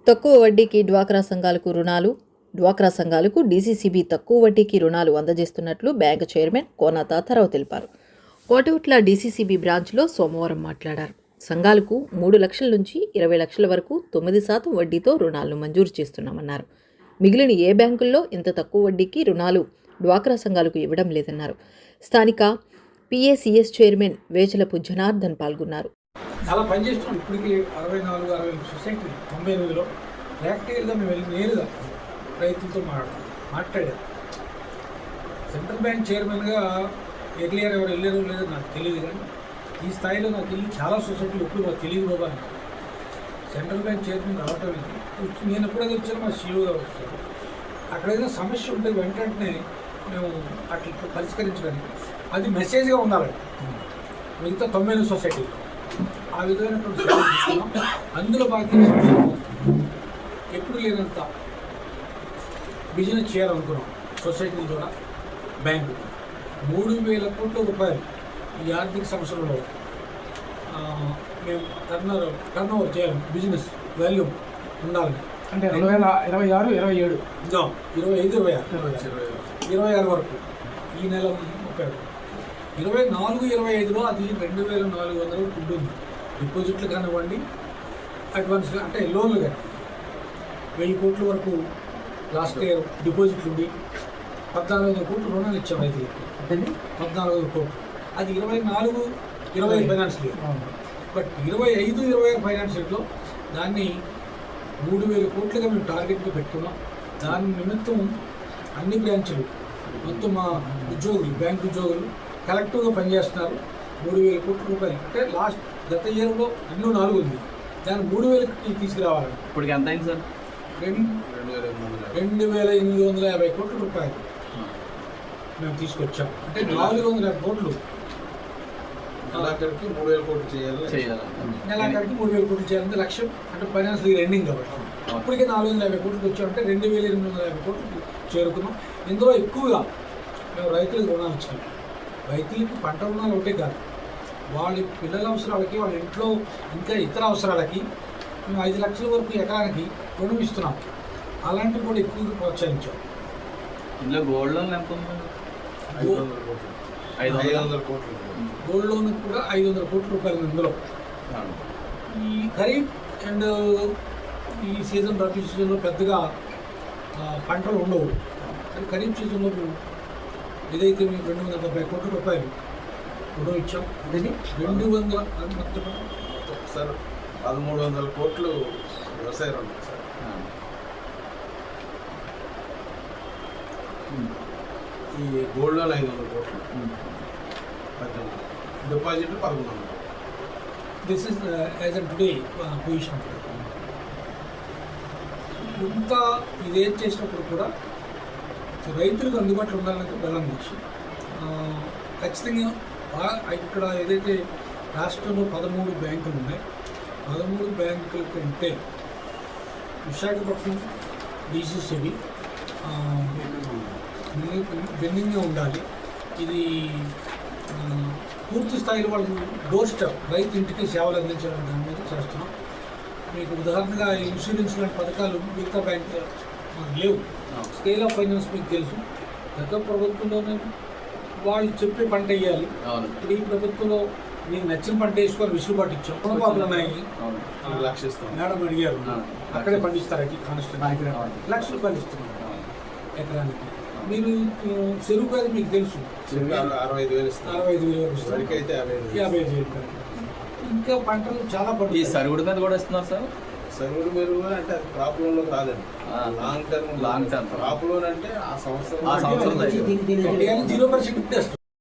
తక్కువ వడ్డీకి డ్వాక్రా సంఘాలకు రుణాలు. డ్వాక్రా సంఘాలకు డీసీసీబీ తక్కువ వడ్డీకి రుణాలు అందజేస్తున్నట్లు బ్యాంకు చైర్మన్ కోన తాతారావు తెలిపారు. కోటగుట్ల డీసీసీబీ బ్రాంచ్లో సోమవారం మాట్లాడారు. సంఘాలకు 3 లక్షల నుంచి 20 లక్షల వరకు 9% వడ్డీతో రుణాలను మంజూరు చేస్తున్నామన్నారు. మిగిలిన ఏ బ్యాంకుల్లో ఇంత తక్కువ వడ్డీకి రుణాలు డ్వాక్రా సంఘాలకు ఇవ్వడం లేదన్నారు. స్థానిక పీఏసీఎస్ చైర్మన్ వేచలపు జనార్దన్ పాల్గొన్నారు. చాలా పనిచేస్తున్నాం. ఇప్పటికి 64-65 సొసైటీ 98లో ప్రాక్టికల్గా మేము వెళ్ళి నేరుగా రైతులతో మాట్లాడాం. సెంట్రల్ బ్యాంక్ చైర్మన్గా ఎర్లియర్ ఎవరు వెళ్ళారో లేదో నాకు తెలియదు, కానీ ఈ స్థాయిలో నాకు వెళ్ళి చాలా సొసైటీలు ఎప్పుడు మాకు తెలియదు బాబా. సెంట్రల్ బ్యాంక్ చైర్మన్ రావటం నేను ఎప్పుడైతే వచ్చానో మా సీఈఓగా వస్తాను. అక్కడ ఏదైనా సమస్య ఉంటే వెంటనే మేము అట్లా పరిష్కరించడానికి అది మెసేజ్గా ఉండాలి మిగతా 98 సొసైటీలు. ఆ విధమైనటువంటి సేవలు తీసుకున్నాం. అందులో భాగంగా ఎప్పుడు లేనంత బిజినెస్ చేయాలనుకున్నాం. సొసైటీల ద్వారా బ్యాంకు 3,000 కోట్ల రూపాయలు ఈ ఆర్థిక సంవత్సరంలో మేము టర్న్ ఓవర్ చేయాలి. బిజినెస్ వాల్యూమ్ ఉండాలి. అంటే 2026, 27, 25-26 వరకు ఈ నెల 30, 24-25లో అది 2,400 ఉంటుంది. డిపాజిట్లు కానివ్వండి, అడ్వాన్స్ అంటే లోన్లు కానీ 1000 కోట్ల వరకు లాస్ట్ ఇయర్ డిపాజిట్లు ఉండి 14,000 కోట్లు రుణాలు ఇచ్చాం రైతులకి. 14,000 కోట్లు అది 24-25 ఫైనాన్షియల్ ఇయర్. బట్ 25-26 ఫైనాన్షియల్ ఇయర్లో దాన్ని 3,000 కోట్లుగా మేము టార్గెట్గా పెట్టుకున్నాం. దాని నిమిత్తం అన్ని బ్రాంచులు మొత్తం మా ఉద్యోగులు, బ్యాంక్ ఉద్యోగులు కలెక్టివ్గా పనిచేస్తున్నారు. 3,000 కోట్ల రూపాయలు అంటే గత ఇయర్లో 4 ఉంది, దాన్ని 3,000కి తీసుకురావాలి. ఇప్పటికి ఎంత అయింది సార్? 2,850 కోట్ల రూపాయలు మేము తీసుకొచ్చాం. అంటే 450 కోట్లు నెలాఖరికి 3,000 కోట్లు చేయాలి. నెలాఖరికి 3,000 కోట్లు చేయాలంటే లక్ష్యం. అంటే ఫైనాన్స్ ఇయర్ ఎండింగ్ కాబట్టి ఇప్పటికే 450 కోట్లకు వచ్చామంటే 2,850 కోట్లు చేరుకున్నాం. ఇందులో ఎక్కువగా మేము రైతులకు రుణాలు ఇచ్చాం. రైతులకి పంట రుణాలు ఒకటే కాదు, వాళ్ళ పిల్లల అవసరాలకి, వాళ్ళ ఇంట్లో ఇంకా ఇతర అవసరాలకి మేము 5 లక్షల వరకు ఎకరానికి రుణం ఇస్తున్నాం. అలాంటివి కూడా ఎక్కువగా ప్రోత్సహించాం. ఇందులో గోల్డ్ లోన్ ఎంత ఉంది? 500 కోట్లు. గోల్డ్ లోన్ కూడా 500 కోట్ల రూపాయలు. ఇందులో ఈ ఖరీఫ్ అండ్ ఈ సీజన్, రబీ సీజన్లో పెద్దగా పంటలు ఉండవు. కానీ ఖరీఫ్ సీజన్లో ఏదైతే మేము 270 కోట్ల రూపాయలు రుణం ఇచ్చాం. అదే 200 సార్ 1,300 కోట్లు వ్యవసాయ రుణం సార్. ఈ గోల్డ్ లోన్ 500 కోట్లు, డిపాజిట్లు 1,100. This is as an today position. ఇంత ఇదేం చేసినప్పుడు కూడా రైతులకు అందుబాటులో ఉండాలంటే బలం వచ్చి ఖచ్చితంగా ఇక్కడ ఏదైతే రాష్ట్రంలో 13 బ్యాంకులు ఉన్నాయి, 13 బ్యాంకుల కంటే విశాఖపట్నం డీసీసీబీ భిన్నంగా ఉండాలి. ఇది పూర్తి స్థాయిలో వాళ్ళకు డోర్ స్టెప్ రైతు ఇంటికి సేవలు అందించడం దాని మీద చేస్తున్నాం. మీకు ఉదాహరణగా ఇన్సూరెన్స్ లాంటి పథకాలు మిగతా బ్యాంకు మాకు లేవు. స్కేల్ ఆఫ్ ఫైనాన్స్ మీకు తెలుసు. గత ప్రభుత్వంలోనే వాళ్ళు చెప్పే పంట వేయాలి. ఇప్పుడు ఈ ప్రభుత్వంలో మీకు నచ్చిన పంట వేసుకొని విసులుబాటు ఇచ్చాం. రుణమాఫీలు ఉన్నాయి, మేడం అడిగారు, అక్కడే పండిస్తారు. కాన్స్టిట్యూషన్ ₹1,00,000 ఇస్తున్నారు ఎకరానికి. మీరు చెరుకు అది మీకు తెలుసు, 65,000 ఇస్తారు, 55,000. ఇంకా పంటలు చాలా పండుగ. ఈ సరుగుడు మీద కూడా ఇస్తున్నారు సార్. సరుగుడు మీరు అంటే అది క్రాప్ లోన్ లో కాదండి, లాంగ్ టర్మ్. క్రాప్ లోన్ అంటే ఆ సంవత్సరం 0% ఇంట్రెస్ట్.